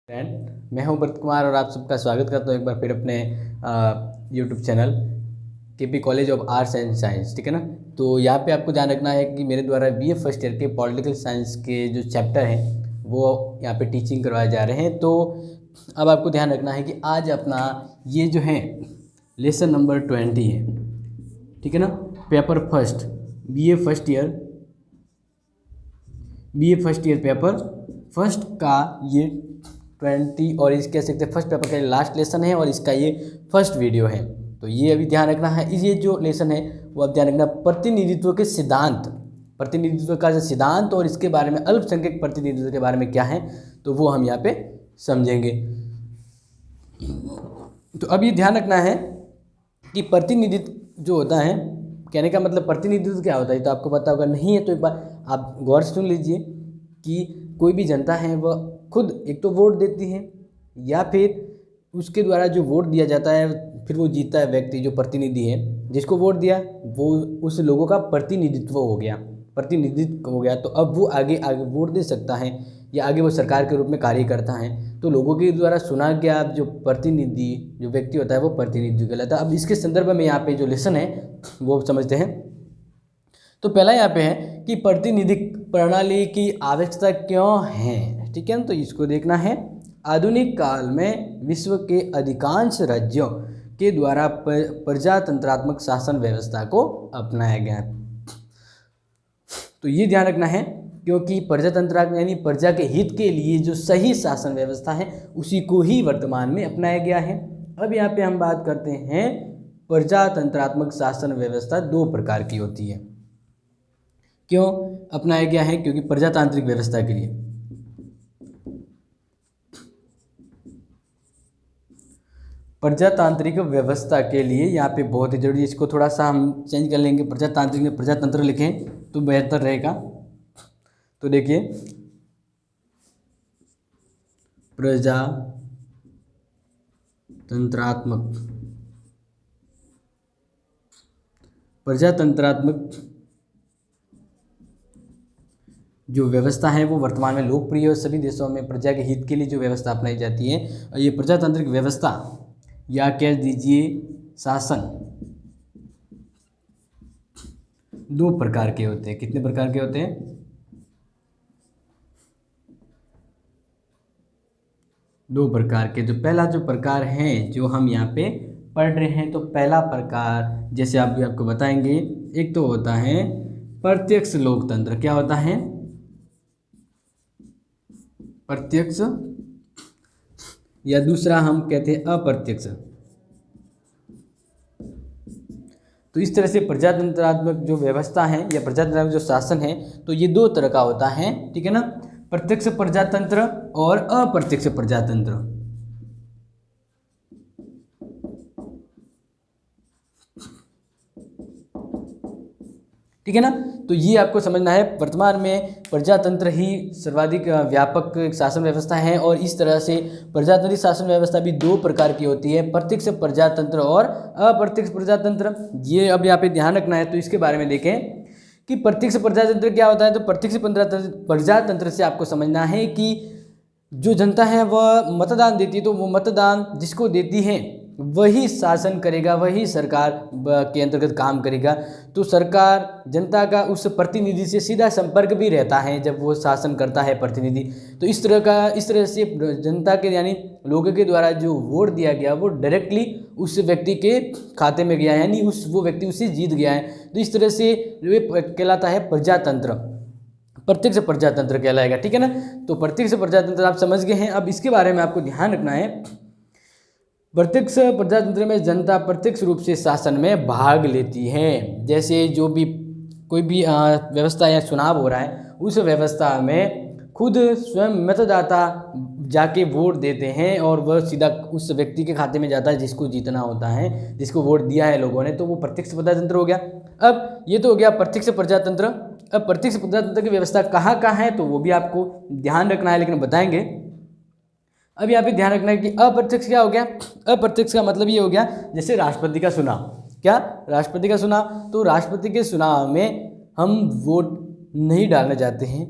Friend, मैं हूं भरत कुमार और आप सबका स्वागत करता हूं एक बार फिर अपने YouTube channel KP college of arts and science. ठीक है ना। तो यहाँ पे आपको ध्यान रखना है कि मेरे द्वारा बीए फर्स्ट ईयर के पॉलिटिकल साइंस के जो चैप्टर हैं वो यहाँ पे टीचिंग करवाए जा रहे हैं। तो अब आपको ध्यान रखना है कि आज अपना ये जो है लेसन नंबर 20 है। ठीक है ना। Paper first BA first year paper first का ये 20 और इस कह सकते हैं फर्स्ट पेपर का लास्ट लेसन है और इसका ये फर्स्ट वीडियो है। तो ये अभी ध्यान रखना है। ये जो लेसन है वो अब ध्यान रखना, प्रतिनिधित्व के सिद्धांत, प्रतिनिधित्व का जो सिद्धांत और इसके बारे में अल्पसंख्यक प्रतिनिधित्व के बारे में क्या है तो वो हम यहाँ पे समझेंगे। तो अब ये ध्यान रखना है कि प्रतिनिधित्व जो होता है, कहने का मतलब प्रतिनिधित्व क्या होता है तो आपको पता होगा, नहीं है तो एक बार आप गौर से सुन लीजिए कि कोई भी जनता है वह खुद एक तो वोट देती है या फिर उसके द्वारा जो वोट दिया जाता है फिर वो जीतता है व्यक्ति, जो प्रतिनिधि है जिसको वोट दिया वो उस लोगों का प्रतिनिधित्व हो गया, प्रतिनिधित्व हो गया। तो अब वो आगे वोट दे सकता है या आगे वो सरकार के रूप में कार्य करता है। तो लोगों के द्वारा चुना गया जो प्रतिनिधि जो व्यक्ति होता है वो प्रतिनिधि कहलाता है। अब इसके संदर्भ में यहाँ पे जो लेसन है वो समझते हैं। तो पहला यहाँ पे है कि प्रतिनिधिक प्रणाली की आवश्यकता क्यों है। ठीक है ना। तो इसको देखना है। आधुनिक काल में विश्व के अधिकांश राज्यों के द्वारा प्रजातंत्रात्मक शासन व्यवस्था को अपनाया गया। तो ये ध्यान रखना है क्योंकि प्रजातंत्र यानी प्रजा के हित के लिए जो सही शासन व्यवस्था है उसी को ही वर्तमान में अपनाया गया है। अब यहाँ पे हम बात करते हैं, प्रजातंत्रात्मक शासन व्यवस्था दो प्रकार की होती है। क्यों अपनाया गया है? क्योंकि प्रजातांत्रिक व्यवस्था के लिए, प्रजातांत्रिक व्यवस्था के लिए यहाँ पे बहुत ही जरूरी है। इसको थोड़ा सा हम चेंज कर लेंगे, प्रजातांत्रिक में प्रजातंत्र लिखें तो बेहतर रहेगा। तो देखिए, प्रजातंत्रात्मक जो व्यवस्था है वो वर्तमान में लोकप्रिय है। सभी देशों में प्रजा के हित के लिए जो व्यवस्था अपनाई जाती है, और ये प्रजातांत्रिक व्यवस्था या कह दीजिए शासन दो प्रकार के होते हैं। कितने प्रकार के होते हैं? दो प्रकार के। जो पहला जो प्रकार है जो हम यहाँ पे पढ़ रहे हैं, तो पहला प्रकार जैसे आप भी आपको बताएंगे, एक तो होता है प्रत्यक्ष लोकतंत्र। क्या होता है? प्रत्यक्ष, या दूसरा हम कहते हैं अप्रत्यक्ष। तो इस तरह से प्रजातंत्रात्मक जो व्यवस्था है या प्रजातंत्रात्मक जो शासन है तो ये दो तरह का होता है। ठीक है ना। प्रत्यक्ष प्रजातंत्र और अप्रत्यक्ष प्रजातंत्र। ठीक है ना। तो ये आपको समझना है। वर्तमान में प्रजातंत्र ही सर्वाधिक व्यापक शासन व्यवस्था है और इस तरह से प्रजातांत्रिक शासन व्यवस्था भी दो प्रकार की होती है, प्रत्यक्ष प्रजातंत्र और अप्रत्यक्ष प्रजातंत्र। ये अब यहाँ पे ध्यान रखना है। तो इसके बारे में देखें कि प्रत्यक्ष प्रजातंत्र क्या होता है। तो प्रत्यक्ष प्रजातंत्र से आपको समझना है कि जो जनता है वह मतदान देती है, तो वो मतदान जिसको देती है वही शासन करेगा, वही सरकार के अंतर्गत काम करेगा। तो सरकार जनता का उस प्रतिनिधि से सीधा संपर्क भी रहता है जब वो शासन करता है प्रतिनिधि। तो इस तरह से जनता के यानी लोगों के द्वारा जो वोट दिया गया वो डायरेक्टली उस व्यक्ति के खाते में गया है, यानी वो व्यक्ति उससे जीत गया है। तो इस तरह से ये कहलाता है प्रजातंत्र, प्रत्यक्ष प्रजातंत्र कहलाएगा। ठीक है ना। तो प्रत्यक्ष प्रजातंत्र आप समझ गए हैं। अब इसके बारे में आपको ध्यान रखना है। प्रत्यक्ष प्रजातंत्र में जनता प्रत्यक्ष रूप से शासन में भाग लेती है। जैसे जो भी कोई भी व्यवस्था या चुनाव हो रहा है उस व्यवस्था में खुद स्वयं मतदाता जाके वोट देते हैं और वह सीधा उस व्यक्ति के खाते में जाता है जिसको जीतना होता है, जिसको वोट दिया है लोगों ने। तो वो प्रत्यक्ष प्रजातंत्र हो गया। अब ये तो हो गया प्रत्यक्ष प्रजातंत्र। अब प्रत्यक्ष प्रजातंत्र की व्यवस्था कहाँ कहाँ है तो वो भी आपको ध्यान रखना है, लेकिन बताएंगे। अब यहाँ पे ध्यान रखना है कि अप्रत्यक्ष क्या हो गया। अप्रत्यक्ष का मतलब ये हो गया जैसे राष्ट्रपति का चुनाव। क्या? राष्ट्रपति का चुनाव। तो राष्ट्रपति के चुनाव में हम वोट नहीं डालना चाहते हैं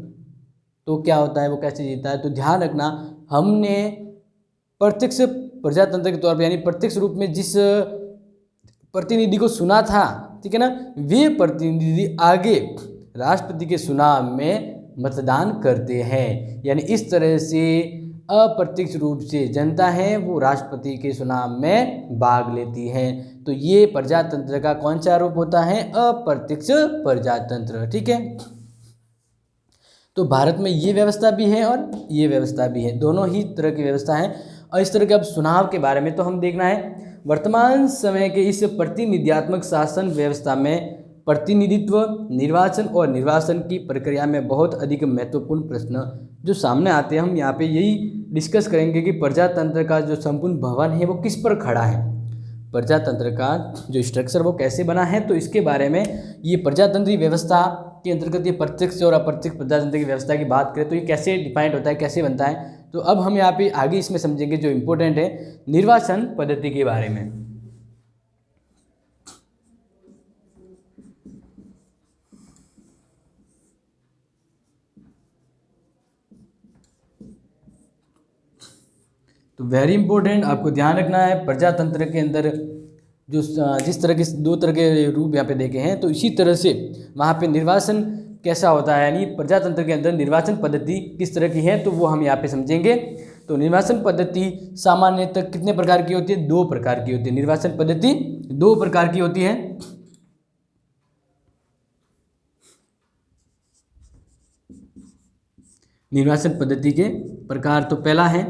तो क्या होता है, वो कैसे जीता है। तो ध्यान रखना, हमने प्रत्यक्ष प्रजातंत्र के तौर पर यानी प्रत्यक्ष रूप में जिस प्रतिनिधि को चुना था, ठीक है ना, वे प्रतिनिधि आगे राष्ट्रपति के चुनाव में मतदान करते हैं। यानी इस तरह से अप्रत्यक्ष रूप से जनता है वो राष्ट्रपति के चुनाव में भाग लेती है। तो ये प्रजातंत्र का कौन सा रूप होता है? अप्रत्यक्ष प्रजातंत्र, ठीक है। तो भारत में ये व्यवस्था भी है और ये व्यवस्था भी है, दोनों ही तरह की व्यवस्था है। और इस तरह के अब चुनाव के बारे में तो हम देखना है। वर्तमान समय के इस प्रतिनिधियात्मक शासन व्यवस्था में प्रतिनिधित्व, निर्वाचन और निर्वासन की प्रक्रिया में बहुत अधिक महत्वपूर्ण प्रश्न जो सामने आते हैं, हम यहाँ पे यही डिस्कस करेंगे कि प्रजातंत्र का जो संपूर्ण भवन है वो किस पर खड़ा है, प्रजातंत्र का जो स्ट्रक्चर वो कैसे बना है। तो इसके बारे में ये प्रजातंत्रीय व्यवस्था के अंतर्गत ये प्रत्यक्ष और अप्रत्यक्ष प्रजातंत्र की व्यवस्था की बात करें तो ये कैसे डिफाइंड होता है, कैसे बनता है। तो अब हम यहाँ पे आगे इसमें समझेंगे जो इम्पोर्टेंट है निर्वाचन पद्धति के बारे में। तो वेरी इंपॉर्टेंट, आपको ध्यान रखना है प्रजातंत्र के अंदर जो जिस तरह के दो तरह के रूप यहाँ पे देखे हैं, तो इसी तरह से वहाँ पे निर्वाचन कैसा होता है, यानी प्रजातंत्र के अंदर निर्वाचन पद्धति किस तरह की है, तो वो हम यहाँ पे समझेंगे। तो निर्वाचन पद्धति सामान्यतः कितने प्रकार की होती है? 2 प्रकार की होती है। निर्वाचन पद्धति 2 प्रकार की होती है। निर्वाचन पद्धति के प्रकार, तो पहला है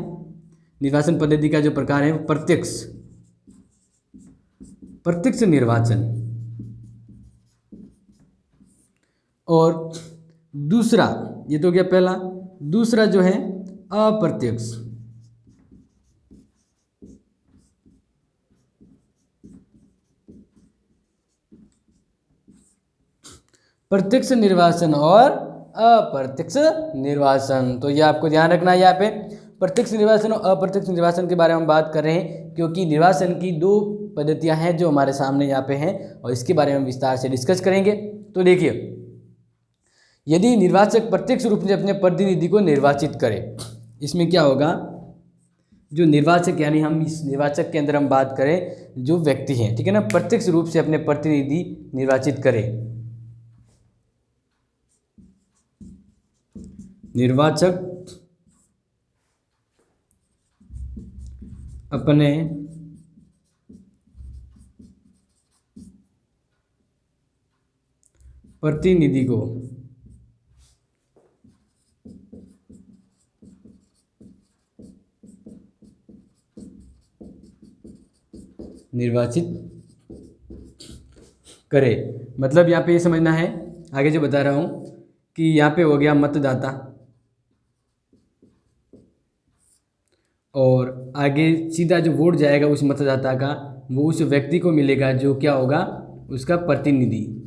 निर्वाचन पद्धति का जो प्रकार है प्रत्यक्ष निर्वाचन, और दूसरा, ये तो क्या पहला, दूसरा जो है अप्रत्यक्ष। प्रत्यक्ष निर्वाचन और अप्रत्यक्ष निर्वाचन, तो ये आपको ध्यान रखना है। यहाँ पे प्रत्यक्ष निर्वाचन और अप्रत्यक्ष निर्वाचन के बारे में हम बात कर रहे हैं क्योंकि निर्वाचन की 2 पद्धतियां हैं जो हमारे सामने यहाँ पे हैं और इसके बारे में विस्तार से डिस्कस करेंगे। तो देखिए, यदि निर्वाचक प्रत्यक्ष रूप से अपने प्रतिनिधि को निर्वाचित करे, इसमें क्या होगा, जो निर्वाचक यानी हम इस निर्वाचक के अंदर हम बात करें जो व्यक्ति हैं, ठीक है ना, प्रत्यक्ष रूप से अपने प्रतिनिधि निर्वाचित करे, निर्वाचक अपने प्रतिनिधि को निर्वाचित करे। मतलब यहाँ पे ये समझना है, आगे जो बता रहा हूँ कि यहाँ पे हो गया मतदाता और आगे सीधा जो वोट जाएगा उस मतदाता का वो उस व्यक्ति को मिलेगा जो क्या होगा, उसका प्रतिनिधि।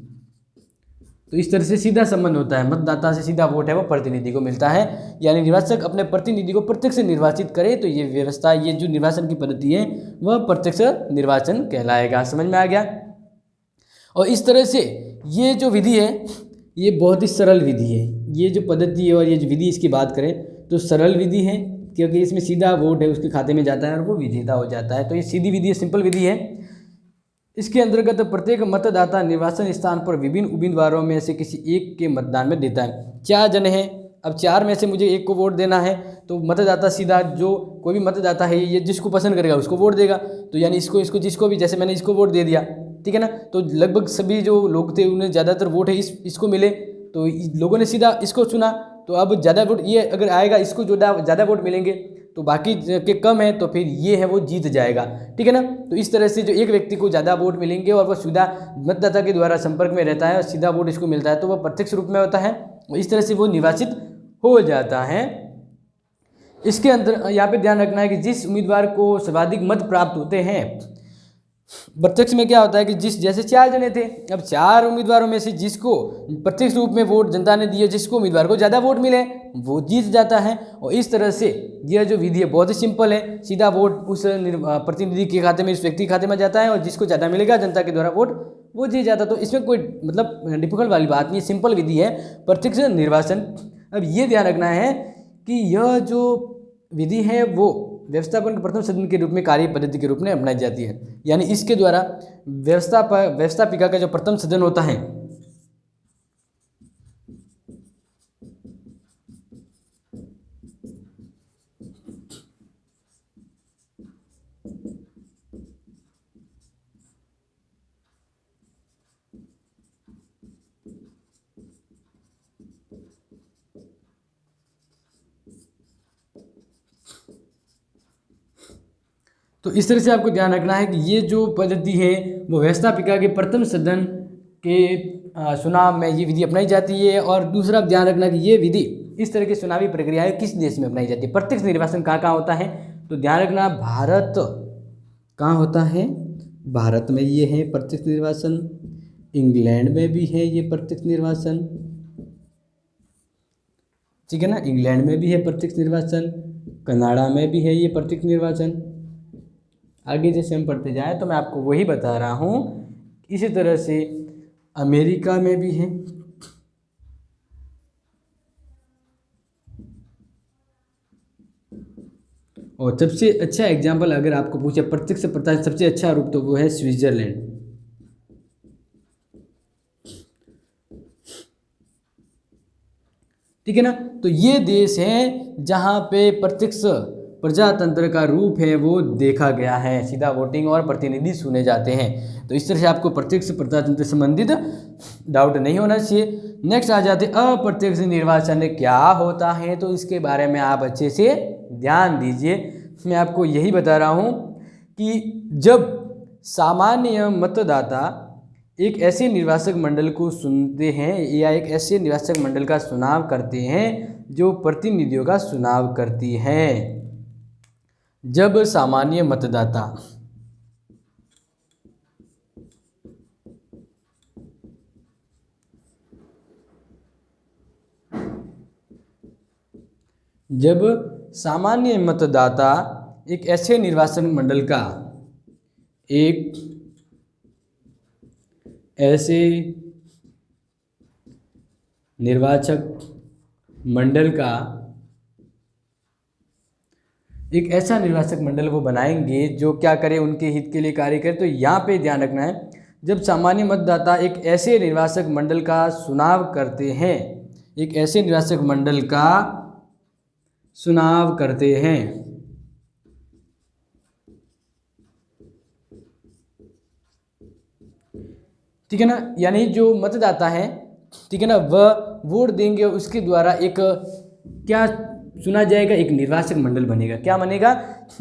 तो इस तरह से सीधा संबंध होता है, मतदाता से सीधा वोट है वो प्रतिनिधि को मिलता है। यानी निर्वाचक अपने प्रतिनिधि को प्रत्यक्ष से निर्वाचित करे तो ये व्यवस्था, ये जो निर्वाचन की पद्धति है वह प्रत्यक्ष निर्वाचन कहलाएगा। समझ में आ गया। और इस तरह से ये जो विधि है ये बहुत ही सरल विधि है। ये जो पद्धति है और ये जो विधि इसकी बात करें तो सरल विधि है क्योंकि इसमें सीधा वोट है उसके खाते में जाता है और वो विजेता हो जाता है। तो ये सीधी विधि है, सिंपल विधि है। इसके अंतर्गत प्रत्येक मतदाता निर्वाचन स्थान पर विभिन्न उम्मीदवारों में से किसी एक के मतदान में देता है। 4 जने हैं, अब 4 में से मुझे एक को वोट देना है तो मतदाता सीधा, जो कोई भी मतदाता है ये जिसको पसंद करेगा उसको वोट देगा। तो यानी इसको जिसको भी, जैसे मैंने इसको वोट दे दिया, ठीक है ना, तो लगभग सभी जो लोग थे उन्हें ज़्यादातर वोट है इसको मिले तो लोगों ने सीधा इसको चुना। तो अब ज़्यादा वोट ये अगर आएगा, इसको जो ज़्यादा वोट मिलेंगे तो बाकी के कम है तो फिर ये है वो जीत जाएगा, ठीक है ना। तो इस तरह से जो एक व्यक्ति को ज़्यादा वोट मिलेंगे और वह सीधा मतदाता के द्वारा संपर्क में रहता है और सीधा वोट इसको मिलता है तो वह प्रत्यक्ष रूप में होता है और इस तरह से वो निर्वाचित हो जाता है। इसके अंदर यहाँ पे ध्यान रखना है कि जिस उम्मीदवार को सर्वाधिक मत प्राप्त होते हैं, प्रत्यक्ष में क्या होता है कि जैसे 4 जने थे, अब 4 उम्मीदवारों में से जिसको प्रत्यक्ष रूप में वोट जनता ने दिए, जिसको उम्मीदवार को ज़्यादा वोट मिले वो जीत जाता है। और इस तरह से यह जो विधि है बहुत ही सिंपल है, सीधा वोट उस प्रतिनिधि के खाते में, इस व्यक्ति के खाते में जाता है और जिसको ज़्यादा मिलेगा जनता के द्वारा वोट वो जीत जाता है। तो इसमें कोई मतलब डिफिकल्ट वाली बात नहीं है, सिंपल विधि है प्रत्यक्ष निर्वाचन। अब ये ध्यान रखना है कि यह जो विधि है वो व्यवस्थापन के प्रथम सदन के रूप में कार्य पद्धति के रूप में अपनाई जाती है। यानी इसके द्वारा व्यवस्थापिका का जो प्रथम सदन होता है तो इस तरह से आपको ध्यान रखना है कि ये जो पद्धति है वो व्यवस्थापिका के प्रथम सदन के चुनाव में ये विधि अपनाई जाती है। और दूसरा ध्यान रखना कि ये विधि इस तरह की चुनावी प्रक्रियाएं किस देश में अपनाई जाती है। प्रत्यक्ष निर्वाचन कहाँ कहाँ होता है, तो ध्यान रखना भारत कहाँ होता है, भारत में ये है प्रत्यक्ष निर्वाचन, इंग्लैंड में भी है ये प्रत्यक्ष निर्वाचन, ठीक है ना, इंग्लैंड में भी है प्रत्यक्ष निर्वाचन, कनाडा में भी है ये प्रत्यक्ष निर्वाचन। आगे जैसे हम पढ़ते जाएं तो मैं आपको वही बता रहा हूँ। इसी तरह से अमेरिका में भी है, और सबसे अच्छा एग्जाम्पल अगर आपको पूछे प्रत्यक्ष प्रथा सबसे अच्छा रूप तो वो है स्विट्जरलैंड। ठीक है ना, तो ये देश हैं जहाँ पे प्रत्यक्ष प्रजातंत्र का रूप है वो देखा गया है, सीधा वोटिंग और प्रतिनिधि चुने जाते हैं। तो इस तरह से आपको प्रत्यक्ष प्रजातंत्र से संबंधित डाउट नहीं होना चाहिए। नेक्स्ट आ जाते अप्रत्यक्ष निर्वाचन क्या होता है, तो इसके बारे में आप अच्छे से ध्यान दीजिए। मैं आपको यही बता रहा हूँ कि जब सामान्य मतदाता एक ऐसे निर्वाचक मंडल को चुनते हैं या एक ऐसे निर्वाचक मंडल का चुनाव करते हैं जो प्रतिनिधियों का चुनाव करती है, जब सामान्य मतदाता एक ऐसे निर्वाचन मंडल का एक ऐसा निर्वाचक मंडल वो बनाएंगे जो क्या करे, उनके हित के लिए कार्य करे। तो यहाँ पे ध्यान रखना है, जब सामान्य मतदाता एक ऐसे निर्वाचक मंडल का चुनाव करते हैं, एक ऐसे निर्वाचक मंडल का चुनाव करते हैं, ठीक है ना, यानी जो मतदाता है, ठीक है ना, वह वोट देंगे, उसके द्वारा एक क्या चुना जाएगा, एक निर्वाचक मंडल बनेगा। क्या बनेगा,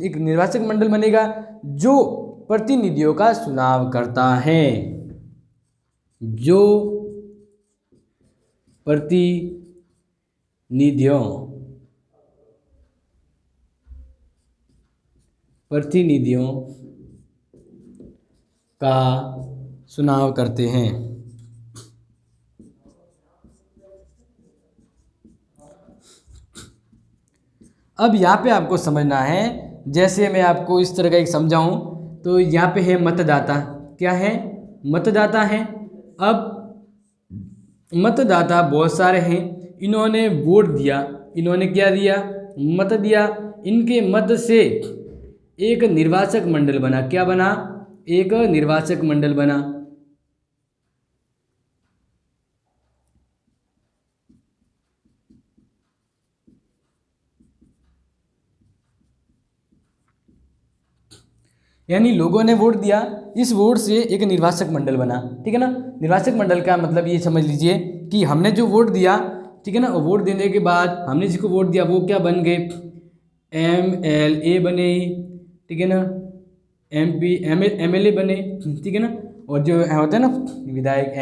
एक निर्वाचक मंडल बनेगा जो प्रतिनिधियों का चुनाव करता है, जो प्रतिनिधियों का चुनाव करते हैं। अब यहाँ पे आपको समझना है, जैसे मैं आपको इस तरह का एक समझाऊं, तो यहाँ पे है मतदाता, क्या है, मतदाता है। अब मतदाता बहुत सारे हैं, इन्होंने वोट दिया, इन्होंने क्या दिया, मत दिया। इनके मत से एक निर्वाचक मंडल बना, क्या बना, एक निर्वाचक मंडल बना। यानी लोगों ने वोट दिया, इस वोट से एक निर्वाचक मंडल बना, ठीक है ना। निर्वाचक मंडल का मतलब ये समझ लीजिए कि हमने जो वोट दिया, ठीक है ना, वोट देने के बाद हमने जिसको वोट दिया वो क्या बन गए, MLA बने, ठीक है ना, MP MLA बने, ठीक है ना। और जो होता है ना विधायक,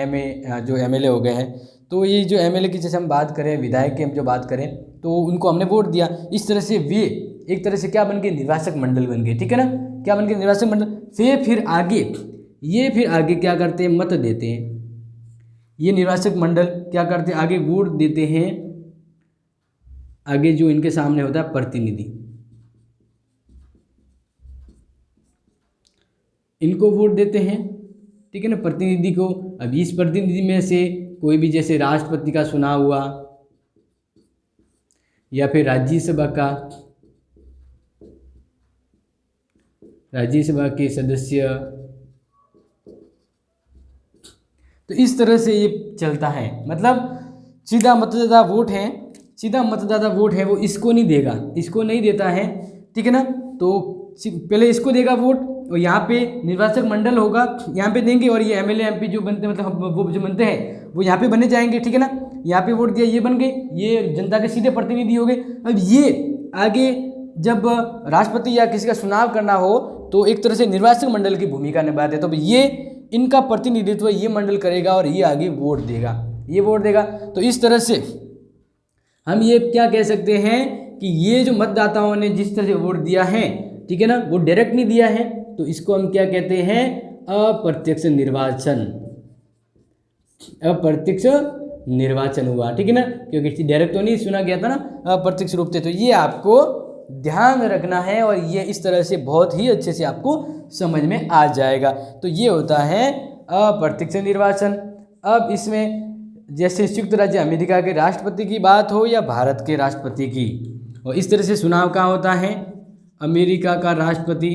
जो MLA हो गए हैं, तो ये जो MLA की जैसे हम बात करें, विधायक की हम जो बात करें, तो उनको हमने वोट दिया। इस तरह से वे एक तरह से क्या बन गए, निर्वाचक मंडल बन गए, ठीक है ना, क्या बन गए, निर्वाचक मंडल। फिर आगे क्या करते हैं, मत देते हैं। ये निर्वाचक मंडल क्या करते हैं, आगे वोट देते हैं, आगे जो इनके सामने होता है प्रतिनिधि, इनको वोट देते हैं, ठीक है ना, प्रतिनिधि को। अब इस प्रतिनिधि में से कोई भी, जैसे राष्ट्रपति का चुनाव हुआ या फिर राज्यसभा का, राज्यसभा के सदस्य। तो इस तरह से ये चलता है, मतलब सीधा मतदाता वोट है, सीधा मतदाता वोट है वो इसको नहीं देगा, इसको नहीं देता है, ठीक है ना। तो पहले इसको देगा वोट और यहाँ पे निर्वाचक मंडल होगा, यहाँ पे देंगे और ये एमएलए एमपी जो बनते हैं, मतलब वो जो बनते हैं वो यहाँ पे बने जाएंगे, ठीक है ना। यहाँ पे वोट दिया, ये बन गए, ये जनता के सीधे प्रतिनिधि हो गए। अब ये आगे जब राष्ट्रपति या किसी का चुनाव करना हो तो एक तरह से निर्वाचक मंडल की भूमिका निभाते हैं। तो ये इनका प्रतिनिधित्व ये मंडल करेगा और ये आगे वोट देगा, ये वोट देगा। तो इस तरह से हम ये क्या कह सकते हैं कि ये जो मतदाताओं ने जिस तरह से वोट दिया है, ठीक है ना, वो डायरेक्ट नहीं दिया है, तो इसको हम क्या कहते हैं, अप्रत्यक्ष निर्वाचन। अप्रत्यक्ष निर्वाचन हुआ, ठीक है ना, क्योंकि डायरेक्ट तो नहीं चुना गया था ना, अप्रत्यक्ष रूप से। तो ये आपको ध्यान रखना है और ये इस तरह से बहुत ही अच्छे से आपको समझ में आ जाएगा। तो ये होता है अप्रत्यक्ष निर्वाचन। अब इसमें जैसे संयुक्त राज्य अमेरिका के राष्ट्रपति की बात हो या भारत के राष्ट्रपति की, और इस तरह से चुनाव कहाँ होता है, अमेरिका का राष्ट्रपति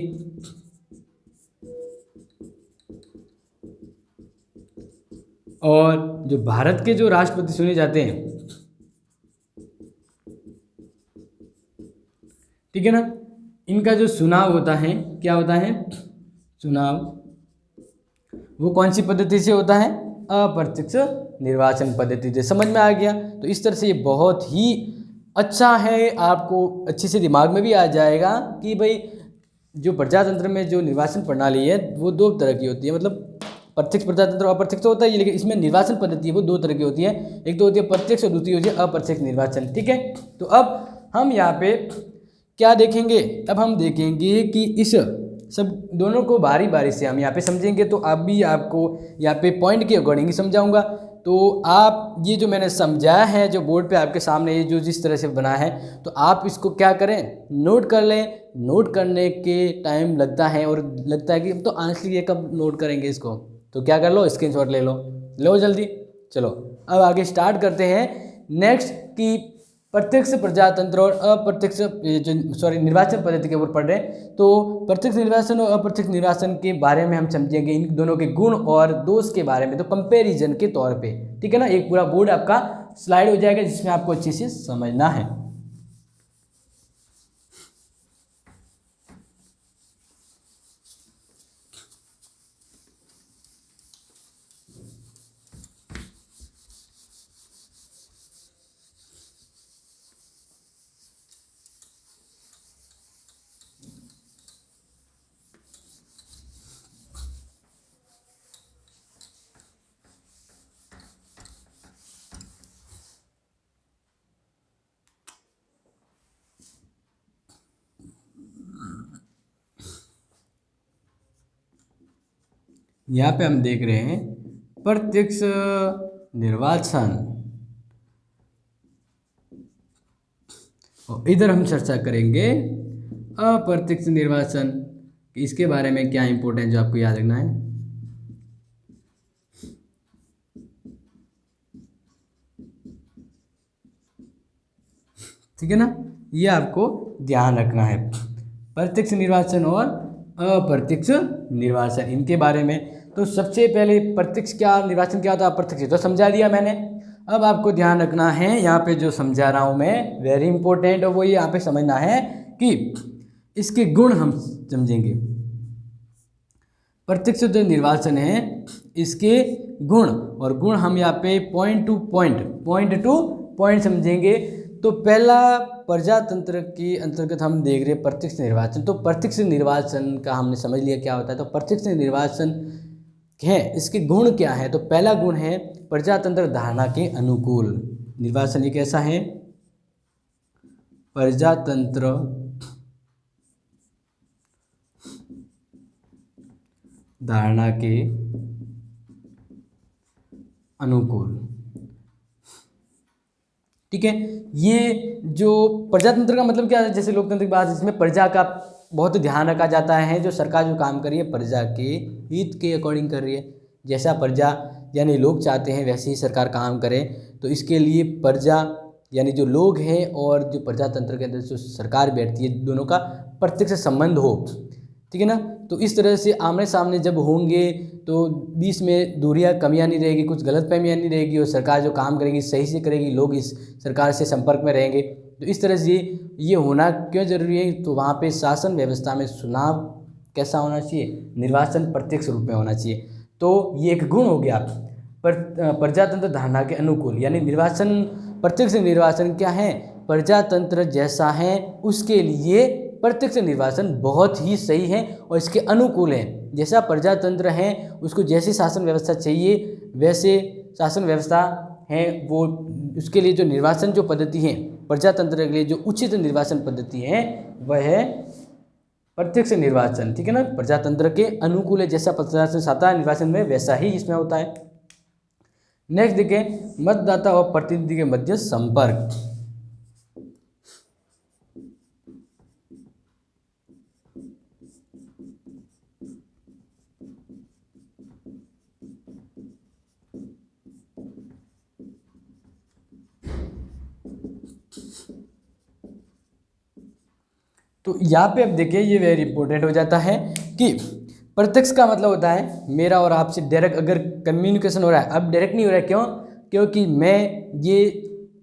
और जो भारत के जो राष्ट्रपति चुने जाते हैं, ठीक है ना, इनका जो चुनाव होता है, क्या होता है, चुनाव वो कौन सी पद्धति से होता है, अप्रत्यक्ष निर्वाचन पद्धति से। समझ में आ गया। तो इस तरह से ये बहुत ही अच्छा है, आपको अच्छे से दिमाग में भी आ जाएगा कि भाई जो प्रजातंत्र में जो निर्वाचन प्रणाली है वो दो तरह की होती है, मतलब प्रत्यक्ष प्रजातंत्र और अप्रत्यक्ष होता है, लेकिन इसमें निर्वाचन पद्धति है वो दो तरह की होती है, एक तो होती है प्रत्यक्ष और दूसरी होती है अप्रत्यक्ष निर्वाचन, ठीक है। तो अब हम यहाँ पे क्या देखेंगे, अब हम देखेंगे कि इस सब दोनों को बारी बारी से हम यहाँ पे समझेंगे। तो अभी आपको यहाँ पे पॉइंट के अकॉर्डिंग ही समझाऊंगा। तो आप ये जो मैंने समझाया है, जो बोर्ड पे आपके सामने ये जो जिस तरह से बना है, तो आप इसको क्या करें, नोट कर लें। नोट करने के टाइम लगता है और लगता है कि तो ऑनेस्टली ये कब नोट करेंगे इसको, तो क्या कर लो, स्क्रीनशॉट ले लो जल्दी। चलो अब आगे स्टार्ट करते हैं नेक्स्ट की प्रत्यक्ष प्रजातंत्र और अप्रत्यक्ष निर्वाचन पद्धति के ऊपर पढ़ रहे हैं। तो प्रत्यक्ष निर्वाचन और अप्रत्यक्ष निर्वाचन के बारे में हम समझेंगे, इन दोनों के गुण और दोष के बारे में, तो कंपैरिजन के तौर पे, ठीक है ना। एक पूरा बोर्ड आपका स्लाइड हो जाएगा जिसमें आपको अच्छे से समझना है। यहाँ पे हम देख रहे हैं प्रत्यक्ष निर्वाचन, और इधर हम चर्चा करेंगे अप्रत्यक्ष निर्वाचन। इसके बारे में क्या इंपॉर्टेंट जो आपको याद रखना है, ठीक है ना, ये आपको ध्यान रखना है। प्रत्यक्ष निर्वाचन और अप्रत्यक्ष निर्वाचन, इनके बारे में। तो सबसे पहले प्रत्यक्ष क्या निर्वाचन क्या होता है, अप्रत्यक्ष तो समझा दिया मैंने। अब आपको ध्यान रखना है, यहाँ पे जो समझा रहा हूँ मैं, वेरी इंपॉर्टेंट, और वो यहाँ पे समझना है कि इसके गुण हम समझेंगे। प्रत्यक्ष जो निर्वाचन है इसके गुण, और गुण हम यहाँ पे पॉइंट टू पॉइंट समझेंगे। तो पहला प्रजातंत्र के अंतर्गत हम देख रहे हैं प्रत्यक्ष निर्वाचन। तो प्रत्यक्ष निर्वाचन का हमने समझ लिया क्या होता है। तो प्रत्यक्ष निर्वाचन है, इसके गुण क्या है। तो पहला गुण है प्रजातंत्र धारणा के अनुकूल निर्वाचन। एक ऐसा है प्रजातंत्र धारणा के अनुकूल, ठीक है। ये जो प्रजातंत्र का मतलब क्या है, जैसे लोकतंत्र की बात, जिसमें प्रजा का बहुत ध्यान रखा जाता है। जो सरकार जो काम कर रही है प्रजा के हित के अकॉर्डिंग कर रही है, जैसा प्रजा यानी लोग चाहते हैं वैसे ही सरकार काम करे। तो इसके लिए प्रजा यानी जो लोग हैं और जो प्रजातंत्र के अंदर जो सरकार बैठती है, दोनों का प्रत्यक्ष संबंध हो, ठीक है ना। तो इस तरह से आमने सामने जब होंगे तो बीच में दूरियां कमियां नहीं रहेगी, कुछ गलतफहमियां नहीं रहेगी और सरकार जो काम करेगी सही से करेगी, लोग इस सरकार से संपर्क में रहेंगे। तो इस तरह से ये होना क्यों जरूरी है, तो वहाँ पे शासन व्यवस्था में चुनाव कैसा होना चाहिए, निर्वाचन प्रत्यक्ष रूप में होना चाहिए। तो ये एक गुण हो गया प्रजातंत्र धारणा के अनुकूल, यानी निर्वाचन प्रत्यक्ष निर्वाचन क्या है, प्रजातंत्र जैसा है उसके लिए प्रत्यक्ष निर्वाचन बहुत ही सही है और इसके अनुकूल है। जैसा प्रजातंत्र है उसको जैसी शासन व्यवस्था चाहिए वैसे शासन व्यवस्था है, वो उसके लिए जो निर्वाचन जो पद्धति है प्रजातंत्र के लिए जो उचित निर्वाचन पद्धति है वह है प्रत्यक्ष निर्वाचन, ठीक है ना। प्रजातंत्र के अनुकूल है, जैसा प्रजातंत्र साधारण निर्वाचन में वैसा ही इसमें होता है। नेक्स्ट देखें, मतदाता और प्रतिनिधि के मध्य संपर्क। तो यहाँ पे अब देखिए ये वेरी इंपॉर्टेंट हो जाता है कि प्रत्यक्ष का मतलब होता है मेरा और आपसे डायरेक्ट अगर कम्युनिकेशन हो रहा है। अब डायरेक्ट नहीं हो रहा है, क्यों, क्योंकि मैं ये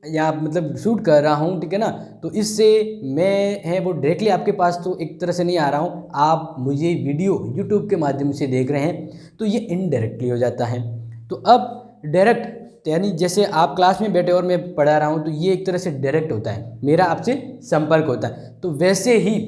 या मतलब शूट कर रहा हूँ, ठीक है ना। तो इससे मैं है वो डायरेक्टली आपके पास तो एक तरह से नहीं आ रहा हूँ, आप मुझे वीडियो यूट्यूब के माध्यम से देख रहे हैं, तो ये इनडायरेक्टली हो जाता है। तो अब डायरेक्ट यानी जैसे आप क्लास में बैठे और मैं पढ़ा रहा हूँ, तो ये एक तरह से डायरेक्ट होता है, मेरा आपसे संपर्क होता है। तो वैसे ही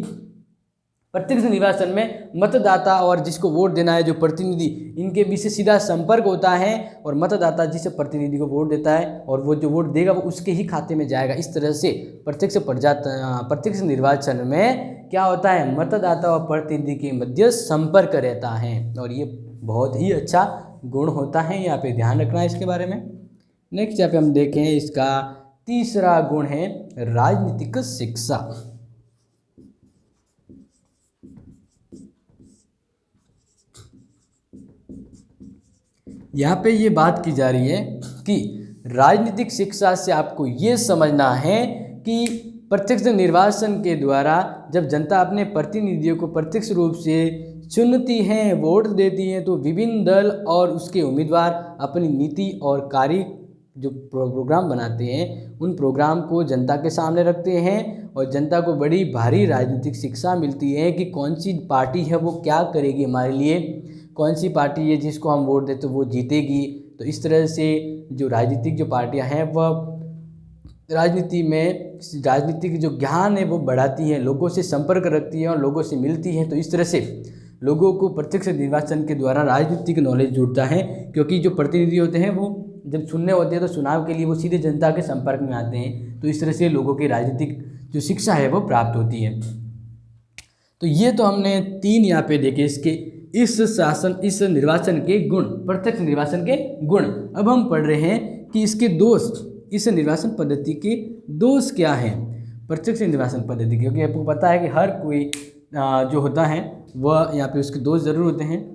प्रत्यक्ष निर्वाचन में मतदाता और जिसको वोट देना है जो प्रतिनिधि, इनके बीच से सीधा संपर्क होता है और मतदाता जिस प्रतिनिधि को वोट देता है और वो जो वोट देगा वो उसके ही खाते में जाएगा। इस तरह से प्रत्यक्ष निर्वाचन में क्या होता है, मतदाता और प्रतिनिधि के मध्य संपर्क रहता है और ये बहुत ही अच्छा गुण होता है, यहाँ पे ध्यान रखना है इसके बारे में। नेक्स्ट यहाँ पे हम देखें, इसका तीसरा गुण है राजनीतिक शिक्षा। यहाँ पे ये बात की जा रही है कि राजनीतिक शिक्षा से आपको ये समझना है कि प्रत्यक्ष निर्वाचन के द्वारा जब जनता अपने प्रतिनिधियों को प्रत्यक्ष रूप से चुनती है, वोट देती है, तो विभिन्न दल और उसके उम्मीदवार अपनी नीति और कार्य जो प्रोग्राम बनाते हैं उन प्रोग्राम को जनता के सामने रखते हैं और जनता को बड़ी भारी राजनीतिक शिक्षा मिलती है कि कौन सी पार्टी है वो क्या करेगी हमारे लिए, कौन सी पार्टी है जिसको हम वोट देते तो वो जीतेगी। तो इस तरह से जो राजनीतिक जो पार्टियां हैं वह राजनीतिक जो ज्ञान है वो बढ़ाती है, लोगों से संपर्क रखती है और लोगों से मिलती है। तो इस तरह से लोगों को प्रत्यक्ष निर्वाचन के द्वारा राजनीतिक नॉलेज जुड़ता है, क्योंकि जो प्रतिनिधि होते हैं वो जब चुनने होते हैं तो चुनाव के लिए वो सीधे जनता के संपर्क में आते हैं। तो इस तरह से लोगों की राजनीतिक जो शिक्षा है वो प्राप्त होती है। तो ये तो हमने 3 यहाँ पे देखे इसके इस निर्वाचन के गुण, प्रत्यक्ष निर्वाचन के गुण। अब हम पढ़ रहे हैं कि इसके दोष, इस निर्वाचन पद्धति के दोष क्या हैं प्रत्यक्ष निर्वाचन पद्धति के, क्योंकि आपको पता है कि हर कोई जो होता है वह यहाँ पे उसके दोष जरूर होते हैं।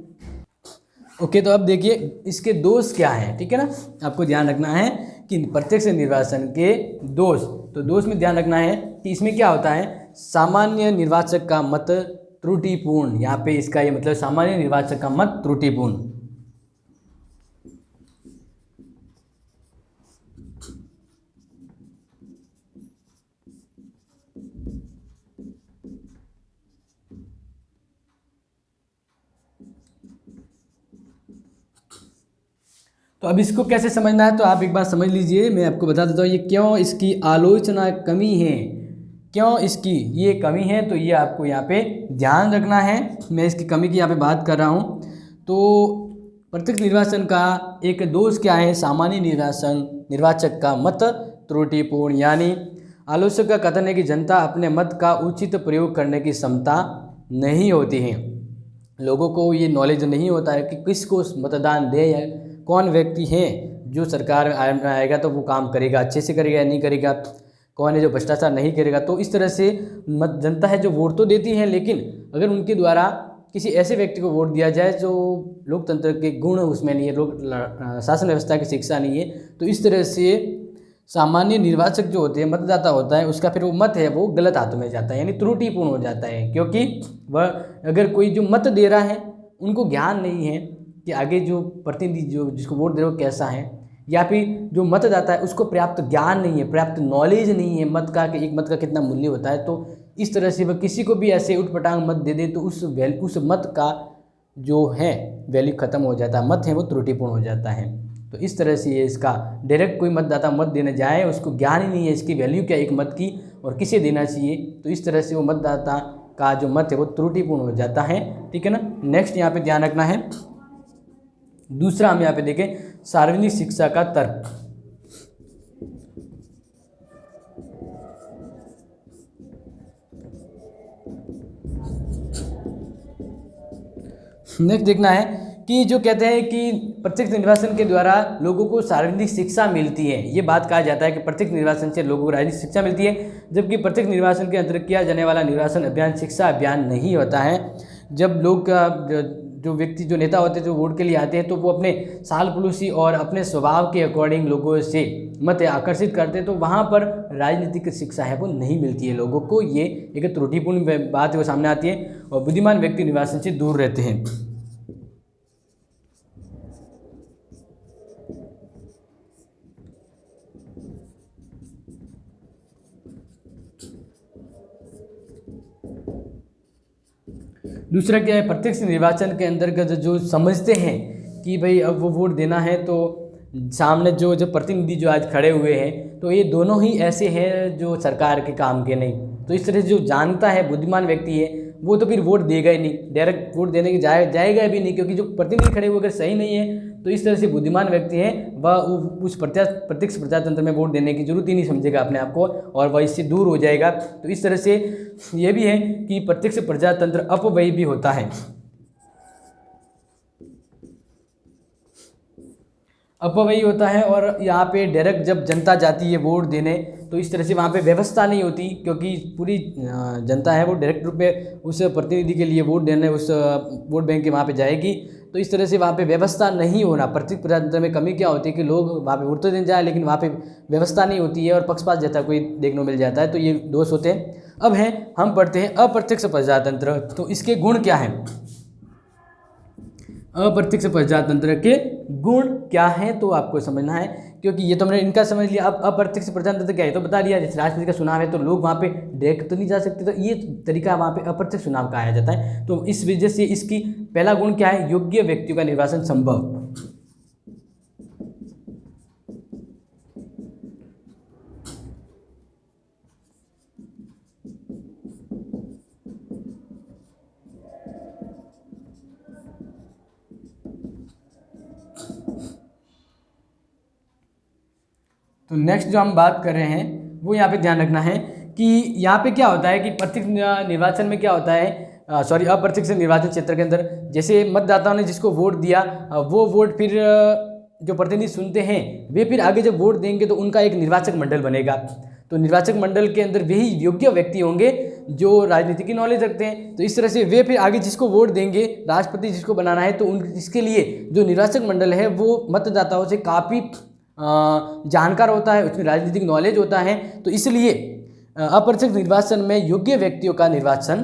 ओके, तो अब देखिए इसके दोष क्या हैं, ठीक है ना। आपको ध्यान रखना है कि प्रत्यक्ष निर्वाचन के दोष, तो दोष में ध्यान रखना है कि इसमें क्या होता है, सामान्य निर्वाचक का मत त्रुटिपूर्ण। यहाँ पे इसका ये मतलब सामान्य निर्वाचक का मत त्रुटिपूर्ण। तो अब इसको कैसे समझना है, तो आप एक बात समझ लीजिए, मैं आपको बता देता हूँ ये क्यों इसकी आलोचना कमी है, क्यों इसकी ये कमी है। तो ये आपको यहाँ पे ध्यान रखना है, मैं इसकी कमी की यहाँ पे बात कर रहा हूँ। तो प्रत्यक्ष निर्वाचन का एक दोष क्या है, सामान्य निर्वाचक का मत त्रुटिपूर्ण, यानी आलोचक का कथन है कि जनता अपने मत का उचित प्रयोग करने की क्षमता नहीं होती है। लोगों को ये नॉलेज नहीं होता है कि किसको मतदान दे, या कौन व्यक्ति है जो सरकार में आएगा तो वो काम करेगा, अच्छे से करेगा या नहीं करेगा, कौन है जो भ्रष्टाचार नहीं करेगा। तो इस तरह से जनता है जो वोट तो देती है, लेकिन अगर उनके द्वारा किसी ऐसे व्यक्ति को वोट दिया जाए जो लोकतंत्र के गुण उसमें नहीं है, लोक शासन व्यवस्था की शिक्षा नहीं है, तो इस तरह से सामान्य निर्वाचक जो होते हैं, मतदाता होता है, उसका फिर वो मत है वो गलत हाथों में जाता है, यानी त्रुटिपूर्ण हो जाता है, क्योंकि वह अगर कोई जो मत दे रहा है उनको ज्ञान नहीं है कि आगे जो प्रतिनिधि जो जिसको वोट दे रहे हो कैसा है, या फिर जो मतदाता है उसको पर्याप्त ज्ञान नहीं है, पर्याप्त नॉलेज नहीं है मत का कि एक मत का कितना मूल्य होता है। तो इस तरह से वह किसी को भी ऐसे उठपटांग मत दे दे तो उस मत का जो है वैल्यू खत्म हो जाता है, मत है वो त्रुटिपूर्ण हो जाता है। तो इस तरह से ये इसका डायरेक्ट कोई मतदाता मत देने जाए, उसको ज्ञान ही नहीं है इसकी वैल्यू क्या एक मत की और किसे देना चाहिए, तो इस तरह से वो मतदाता का जो मत है वो त्रुटिपूर्ण हो जाता है। ठीक है ना। नेक्स्ट यहाँ पे ध्यान रखना है, दूसरा हम यहाँ पे देखें सार्वजनिक शिक्षा का तर्क। नेक्स्ट देखना है कि जो कहते हैं कि प्रत्यक्ष निर्वाचन के द्वारा लोगों को सार्वजनिक शिक्षा मिलती है, ये बात कहा जाता है कि प्रत्यक्ष निर्वाचन से लोगों को राजनीतिक शिक्षा मिलती है, जबकि प्रत्यक्ष निर्वाचन के अंतर्गत किया जाने वाला निर्वाचन अभियान शिक्षा अभियान नहीं होता है। जब लोग जो व्यक्ति जो नेता होते हैं जो वोट के लिए आते हैं तो वो अपने साल पुलूसी और अपने स्वभाव के अकॉर्डिंग लोगों से मत आकर्षित करते हैं, तो वहाँ पर राजनीतिक शिक्षा है वो नहीं मिलती है लोगों को। ये एक त्रुटिपूर्ण बात है वो सामने आती है और बुद्धिमान व्यक्ति निर्वाचन से दूर रहते हैं। दूसरा क्या है, प्रत्यक्ष निर्वाचन के अंतर्गत जो समझते हैं कि भाई अब वो वोट देना है तो सामने जो प्रतिनिधि जो आज खड़े हुए हैं तो ये दोनों ही ऐसे हैं जो सरकार के काम के नहीं, तो इस तरह से जो जानता है बुद्धिमान व्यक्ति है वो तो फिर वोट देगा ही नहीं, डायरेक्ट वोट देने की जाएगा भी नहीं, क्योंकि जो प्रतिनिधि खड़े हुए अगर सही नहीं है तो इस तरह से बुद्धिमान व्यक्ति है वह उस प्रत्यक्ष प्रजातंत्र में वोट देने की जरूरत ही नहीं समझेगा अपने आप को और वह इससे दूर हो जाएगा। तो इस तरह से ये भी है कि प्रत्यक्ष प्रजातंत्र अपव्ययी भी होता है। अपव्ययी होता है और यहाँ पे डायरेक्ट जब जनता जाती है वोट देने तो इस तरह से वहाँ पे व्यवस्था नहीं होती, क्योंकि पूरी जनता है वो डायरेक्ट रूप में उस प्रतिनिधि के लिए वोट देने उस वोट बैंक के वहाँ पे जाएगी, तो इस तरह से वहाँ पे व्यवस्था नहीं होना। प्रत्यक्ष प्रजातंत्र में कमी क्या होती है कि लोग वहाँ पे वोट तो देने जाए लेकिन वहाँ पे व्यवस्था नहीं होती है और पक्षपात जैसा कोई देखने को मिल जाता है, तो ये दोष होते हैं। अब हैं हम पढ़ते हैं अप्रत्यक्ष प्रजातंत्र, तो इसके गुण क्या हैं। अप्रत्यक्ष प्रजातंत्र के गुण क्या है तो आपको समझना है, क्योंकि ये तो हमने इनका समझ लिया। अब अप्रत्यक्ष प्रजातंत्र क्या है तो बता दिया, जैसे राष्ट्रपति का चुनाव है तो लोग वहाँ पे डायरेक्ट तो नहीं जा सकते, तो ये तरीका वहाँ पे अप्रत्यक्ष चुनाव कहा जाता है। तो इस वजह से इसकी पहला गुण क्या है, योग्य व्यक्तियों का निर्वाचन संभव। तो नेक्स्ट जो हम बात कर रहे हैं वो यहाँ पे ध्यान रखना है कि यहाँ पे क्या होता है कि प्रत्यक्ष निर्वाचन में क्या होता है, अप्रत्यक्ष निर्वाचन क्षेत्र के अंदर जैसे मतदाताओं ने जिसको वोट दिया वो वोट फिर जो प्रतिनिधि सुनते हैं वे फिर आगे जब वोट देंगे तो उनका एक निर्वाचक मंडल बनेगा। तो निर्वाचक मंडल के अंदर वही योग्य व्यक्ति होंगे जो राजनीति की नॉलेज रखते हैं, तो इस तरह से वे फिर आगे जिसको वोट देंगे, राष्ट्रपति जिसको बनाना है, तो इसके लिए जो निर्वाचक मंडल है वो मतदाताओं से काफ़ी जानकार होता है, उसमें राजनीतिक नॉलेज होता है। तो इसलिए अप्रत्यक्ष निर्वाचन में योग्य व्यक्तियों का निर्वाचन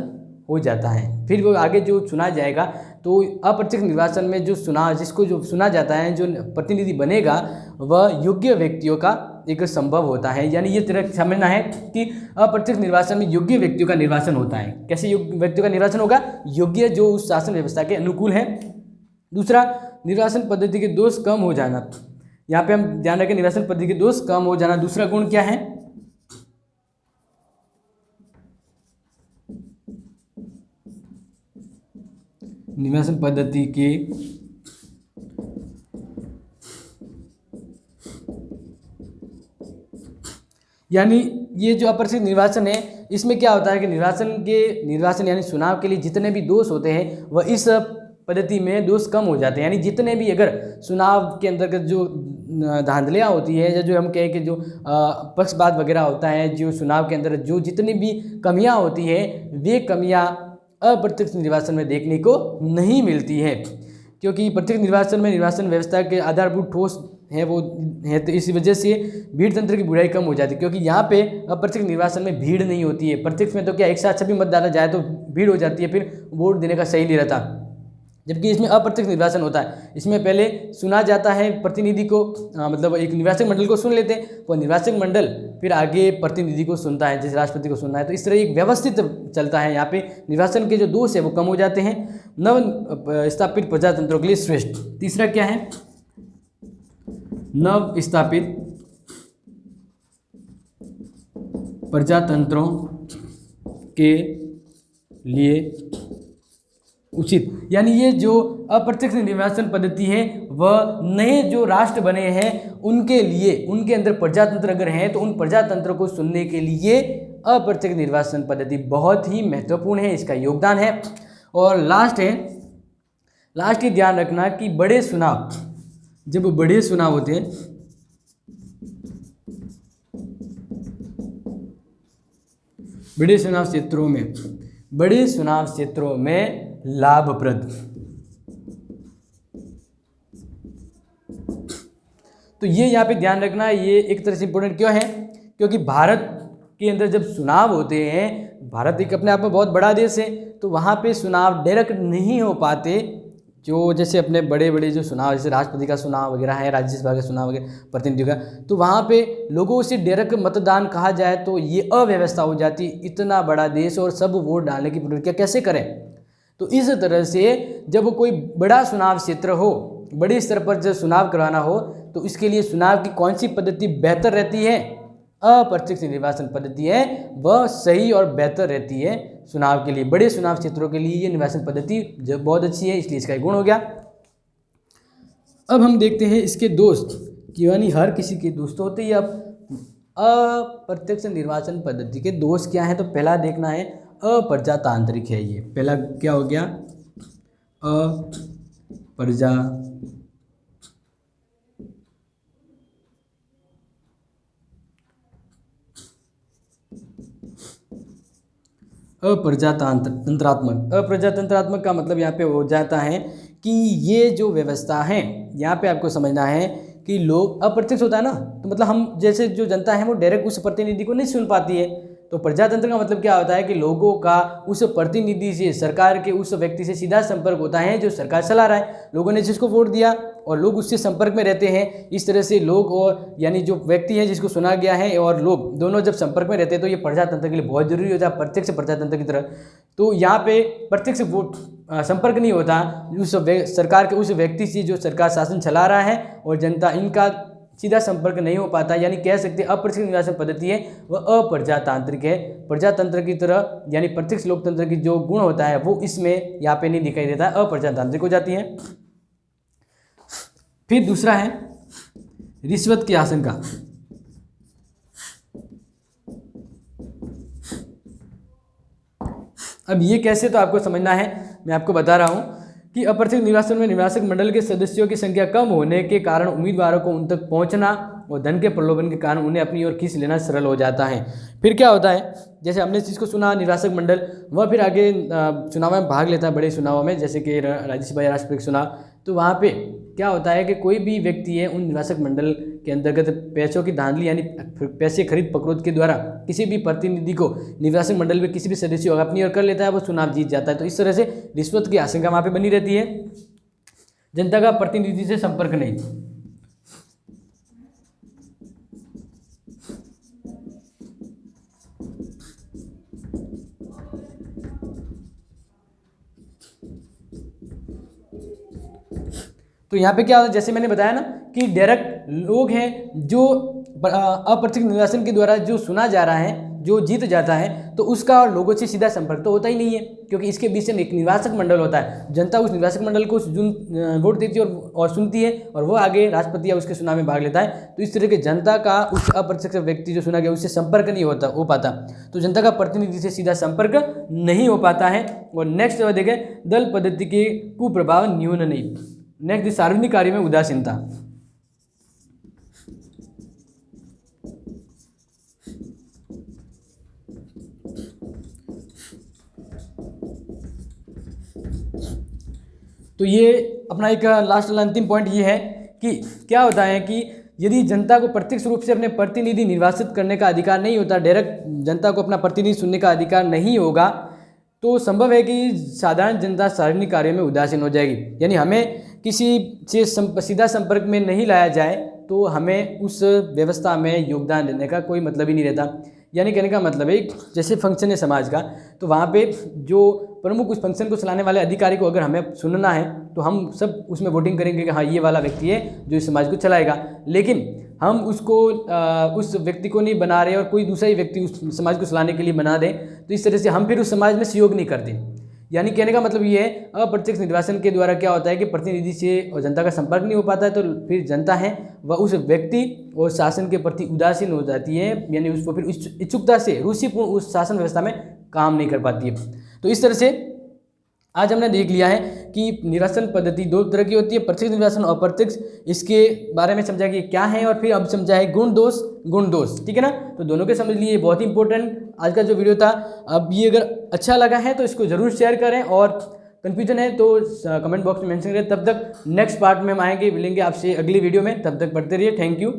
हो जाता है। फिर वो आगे जो चुना जाएगा तो अप्रत्यक्ष निर्वाचन में जो चुना जाता है, जो प्रतिनिधि बनेगा वह योग्य व्यक्तियों का एक संभव होता है। यानी ये तरह समझना है कि अप्रत्यक्ष निर्वाचन में योग्य व्यक्तियों का निर्वाचन होता है। कैसे योग्य व्यक्तियों का निर्वाचन होगा, योग्य जो उस शासन व्यवस्था के अनुकूल है। दूसरा, निर्वाचन पद्धति के दोष कम हो जाना। यहाँ पे हम ध्यान रखें निर्वाचन पद्धति के दोष कम हो जाना। दूसरा गुण क्या है, निर्वाचन पद्धति के यानी ये जो अप्रत्यक्ष निर्वाचन है इसमें क्या होता है कि निर्वाचन यानी चुनाव के लिए जितने भी दोष होते हैं वह इस पद्धति में दोष कम हो जाते हैं। यानी जितने भी अगर चुनाव के अंतर्गत जो धांधलियाँ होती है या जो हम कहें कि जो पक्षपात वगैरह होता है, जो चुनाव के अंदर जो जितनी भी कमियां होती है वे कमियां अप्रत्यक्ष निर्वाचन में देखने को नहीं मिलती है, क्योंकि प्रत्यक्ष निर्वाचन में निर्वाचन व्यवस्था के आधारभूत ठोस है वो है, तो इसी वजह से भीड़ तंत्र की बुराई कम हो जाती है, क्योंकि यहाँ पे अप्रत्यक्ष निर्वाचन में भीड़ नहीं होती है। प्रत्यक्ष में तो क्या एक साथ सभी मतदाता जाए तो भीड़ हो जाती है, फिर वोट देने का सही नहीं रहता। जबकि इसमें अप्रत्यक्ष निर्वाचन होता है, इसमें पहले सुना जाता है प्रतिनिधि को, मतलब एक निर्वाचक मंडल को सुन लेते हैं, वो निर्वाचक मंडल फिर आगे प्रतिनिधि को सुनता है, जैसे राष्ट्रपति को सुनना है। तो इस तरह एक व्यवस्थित चलता है। यहाँ पे निर्वाचन के जो दोष है वो कम हो जाते हैं। नव स्थापित प्रजातंत्रों के लिए श्रेष्ठ। तीसरा क्या है? नव स्थापित प्रजातंत्रों के लिए उचित, यानी ये जो अप्रत्यक्ष निर्वाचन पद्धति है वह नए जो राष्ट्र बने हैं उनके लिए, उनके अंदर प्रजातंत्र अगर है तो उन प्रजातंत्र को सुनने के लिए अप्रत्यक्ष निर्वाचन पद्धति बहुत ही महत्वपूर्ण है, इसका योगदान है। और लास्ट ये ध्यान रखना कि बड़े चुनाव, जब बड़े चुनाव होते हैं, बड़े चुनाव क्षेत्रों में लाभप्रद, तो ये यहाँ पे ध्यान रखना, ये एक तरह से इंपॉर्टेंट क्यों है? क्योंकि भारत के अंदर जब चुनाव होते हैं, भारत एक अपने आप में बहुत बड़ा देश है, तो वहाँ पे चुनाव डायरेक्ट नहीं हो पाते। जो जैसे अपने बड़े बड़े जो चुनाव, जैसे राष्ट्रपति का चुनाव वगैरह है, राज्यसभा का चुनाव वगैरह, प्रतिनिधियों का, तो वहाँ पे लोगों से डायरेक्ट मतदान कहा जाए तो ये अव्यवस्था हो जाती। इतना बड़ा देश और सब वोट डालने की प्रक्रिया कैसे करें? तो इस तरह से जब कोई बड़ा चुनाव क्षेत्र हो, बड़े स्तर पर जब चुनाव करवाना हो, तो इसके लिए चुनाव की कौन सी पद्धति बेहतर रहती है? अप्रत्यक्ष निर्वाचन पद्धति है वह सही और बेहतर रहती है चुनाव के लिए। बड़े चुनाव क्षेत्रों के लिए ये निर्वाचन पद्धति जो बहुत अच्छी है, इसलिए इसका गुण हो गया। अब हम देखते हैं इसके दोस्त, कि यानी हर किसी के दोस्त तो होते ही। अब अप्रत्यक्ष निर्वाचन पद्धति के दोष क्या है? तो पहला देखना है अप्रजातांत्रिक है। ये पहला क्या हो गया? अप्रजातंत्रात्मक का मतलब यहाँ पे हो जाता है कि ये जो व्यवस्था है, यहाँ पे आपको समझना है कि लोग, अप्रत्यक्ष होता है ना, तो मतलब हम जैसे जो जनता है वो डायरेक्ट उस प्रतिनिधि को नहीं सुन पाती है। तो प्रजातंत्र का मतलब क्या होता है कि लोगों का उस प्रतिनिधि से, सरकार के उस व्यक्ति से सीधा संपर्क होता है जो सरकार चला रहा है। लोगों ने जिसको वोट दिया और लोग उससे संपर्क में रहते हैं। इस तरह से लोग और यानी जो व्यक्ति है जिसको सुना गया है और लोग दोनों जब संपर्क में रहते हैं तो ये प्रजातंत्र के लिए बहुत जरूरी होता है, प्रत्यक्ष प्रजातंत्र की तरह। तो यहाँ पे प्रत्यक्ष वोट संपर्क नहीं होता उस सरकार के उस व्यक्ति से जो सरकार शासन चला रहा है और जनता, इनका सीधा संपर्क नहीं हो पाता। यानी कह सकते हैं अप्रत्यक्ष निर्वाचन पद्धति है वह अप्रजातांत्रिक है। प्रजातंत्र की तरह यानी प्रत्यक्ष लोकतंत्र की जो गुण होता है वो इसमें यहाँ पे नहीं दिखाई देता, अप्रजातांत्रिक हो जाती है। फिर दूसरा है रिश्वत की आशंका। अब ये कैसे, तो आपको समझना है, मैं आपको बता रहा हूँ कि अप्रत्यक्ष निर्वाचन में निर्वाचक मंडल के सदस्यों की संख्या कम होने के कारण उम्मीदवारों को उन तक पहुंचना और धन के प्रलोभन के कारण उन्हें अपनी ओर खींच लेना सरल हो जाता है। फिर क्या होता है, जैसे हमने इस चीज़ को सुना, निर्वाचक मंडल वह फिर आगे चुनाव में भाग लेता है, बड़े चुनावों में, जैसे कि राज्यसभा या राष्ट्रपति चुनाव। तो वहाँ पे क्या होता है कि कोई भी व्यक्ति है उन निर्वाचक मंडल के अंतर्गत पैसों की धांधली यानी पैसे खरीद फरोख्त के द्वारा किसी भी प्रतिनिधि को निर्वाचक मंडल में किसी भी सदस्य को अपनी ओर कर लेता है, वो चुनाव जीत जाता है। तो इस तरह से रिश्वत की आशंका वहाँ पे बनी रहती है। जनता का प्रतिनिधि से संपर्क नहीं। तो यहाँ पे क्या होता है, जैसे मैंने बताया ना कि डायरेक्ट लोग हैं जो अप्रत्यक्ष निर्वाचन के द्वारा जो सुना जा रहा है, जो जीत जाता है, तो उसका और लोगों से सीधा संपर्क तो होता ही नहीं है, क्योंकि इसके बीच में एक निर्वाचक मंडल होता है। जनता उस निर्वाचक मंडल को वोट देती है और सुनती है और वो आगे राष्ट्रपति या उसके चुनाव में भाग लेता है। तो इस तरह के जनता का उस अप्रत्यक्ष व्यक्ति जो सुना गया उससे संपर्क नहीं हो पाता, तो जनता का प्रतिनिधि से सीधा संपर्क नहीं हो पाता है। और नेक्स्ट देखें, दल पद्धति के कुप्रभाव न्यून नहीं। नेक्स्ट, सार्वजनिक कार्य में उदासीनता। तो ये अपना एक लास्ट अंतिम पॉइंट ये है कि क्या होता है कि यदि जनता को प्रत्यक्ष रूप से अपने प्रतिनिधि निर्वाचित करने का अधिकार नहीं होता, डायरेक्ट जनता को अपना प्रतिनिधि सुनने का अधिकार नहीं होगा, तो संभव है कि साधारण जनता सार्वजनिक कार्यों में उदासीन हो जाएगी। यानी हमें किसी से सीधा संपर्क में नहीं लाया जाए तो हमें उस व्यवस्था में योगदान देने का कोई मतलब ही नहीं रहता। यानी कहने का मतलब है जैसे फंक्शन है समाज का, तो वहाँ पे जो प्रमुख उस फंक्शन को चलाने वाले अधिकारी को अगर हमें सुनना है तो हम सब उसमें वोटिंग करेंगे कि हाँ ये वाला व्यक्ति है जो इस समाज को चलाएगा। लेकिन हम उसको उस व्यक्ति को नहीं बना रहे और कोई दूसरा ही व्यक्ति उस समाज को चलाने के लिए बना दें, तो इस तरह से हम फिर उस समाज में सहयोग नहीं करते। यानी कहने का मतलब ये है अप्रत्यक्ष निर्वाचन के द्वारा क्या होता है कि प्रतिनिधि से और जनता का संपर्क नहीं हो पाता है, तो फिर जनता है वह उस व्यक्ति और शासन के प्रति उदासीन हो जाती है, यानी उसको फिर इच्छुकता से रुचिपूर्ण उस शासन व्यवस्था में काम नहीं कर पाती है। तो इस तरह से आज हमने देख लिया है कि निर्वाचन पद्धति दो तरह की होती है, प्रत्यक्ष निर्वाचन और अप्रत्यक्ष। इसके बारे में समझा कि क्या है, और फिर अब समझा है गुण दोष, ठीक है ना। तो दोनों के समझ लिए, बहुत ही इंपॉर्टेंट आज का जो वीडियो था। अब ये अगर अच्छा लगा है तो इसको जरूर शेयर करें, और कन्फ्यूजन है तो कमेंट बॉक्स में मेंशन करें। तब तक नेक्स्ट पार्ट में हम आएंगे, मिलेंगे आपसे अगली वीडियो में। तब तक पढ़ते रहिए। Thank you.